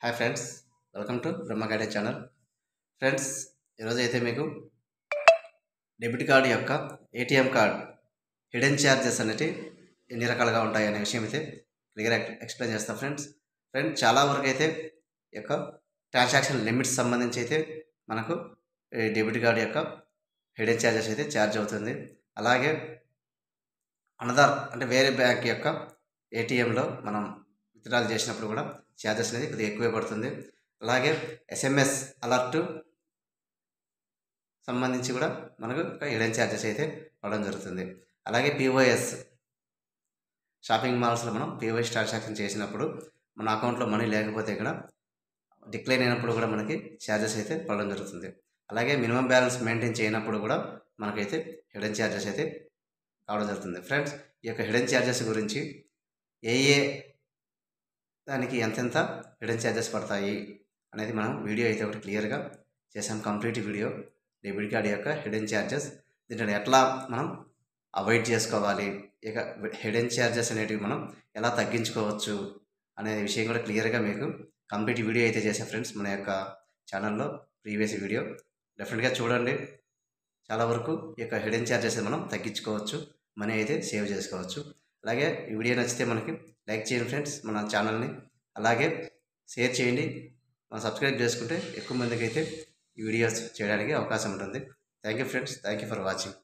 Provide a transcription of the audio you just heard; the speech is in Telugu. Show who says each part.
Speaker 1: Hi friends, welcome to Brahma guidance channel. Friends, ఈరోజు అయితే మీకు డెబిట్ కార్డు యొక్క ఏటీఎం కార్డ్ హిడెన్ ఛార్జెస్ అనేవి ఎన్ని రకాలుగా ఉంటాయి అనే విషయం అయితే క్లియర్ ఎక్స్ప్లెయిన్ చేస్తాం. ఫ్రెండ్స్ చాలా వరకు అయితే ఈ యొక్క ట్రాన్సాక్షన్ లిమిట్స్ సంబంధించి అయితే మనకు డెబిట్ కార్డు యొక్క హిడెన్ ఛార్జెస్ అయితే ఛార్జ్ అవుతుంది. అలాగే అనదర్ అంటే వేరే బ్యాంక్ యొక్క ఏటీఎంలో మనం విత్డ్రాల్ చేసినప్పుడు కూడా ఛార్జెస్ అనేది కొద్దిగా ఎక్కువే పడుతుంది. అలాగే ఎస్ఎంఎస్ అలర్ట్ సంబంధించి కూడా మనకు హిడెన్ ఛార్జెస్ అయితే పడడం జరుగుతుంది. అలాగే పిఓఎస్ షాపింగ్ మాల్స్లో మనం పిఓఎస్ ట్రాన్సాక్షన్ చేసినప్పుడు మన అకౌంట్లో మనీ లేకపోతే ఇక్కడ డిక్లైన్ అయినప్పుడు కూడా మనకి ఛార్జెస్ అయితే పడడం జరుగుతుంది. అలాగే మినిమం బ్యాలెన్స్ మెయింటైన్ చేయనప్పుడు కూడా మనకైతే హిడెన్ ఛార్జెస్ అయితే కావడం జరుగుతుంది. ఫ్రెండ్స్, ఈ యొక్క హిడెన్ ఛార్జెస్ గురించి ఏ దానికి ఎంతెంత హిడెన్ ఛార్జెస్ పడతాయి అనేది మనం వీడియో అయితే ఒకటి క్లియర్గా చేసాం. కంప్లీట్ వీడియో డెబిట్ కార్డ్ యొక్క హిడెన్ ఛార్జెస్, దీంట్లో ఎట్లా మనం అవాయిడ్ చేసుకోవాలి, ఇక హిడెన్ ఛార్జెస్ అనేటివి మనం ఎలా తగ్గించుకోవచ్చు అనే విషయం కూడా క్లియర్గా మీకు కంప్లీట్ వీడియో అయితే చేసాం. ఫ్రెండ్స్, మన యొక్క ఛానల్లో ప్రీవియస్ వీడియో డెఫినెట్గా చూడండి. చాలా వరకు ఈ యొక్క హిడెన్ ఛార్జెస్ మనం తగ్గించుకోవచ్చు, మనీ అయితే సేవ్ చేసుకోవచ్చు. అలాగే ఈ వీడియో నచ్చితే మనకి లైక్ చేయండి ఫ్రెండ్స్, మన ఛానల్ని. అలాగే షేర్ చేయండి. మనం సబ్స్క్రైబ్ చేసుకుంటే ఎక్కువ మందికి అయితే ఈ వీడియోస్ చేయడానికి అవకాశం ఉంటుంది. Thank you friends, thank you for watching.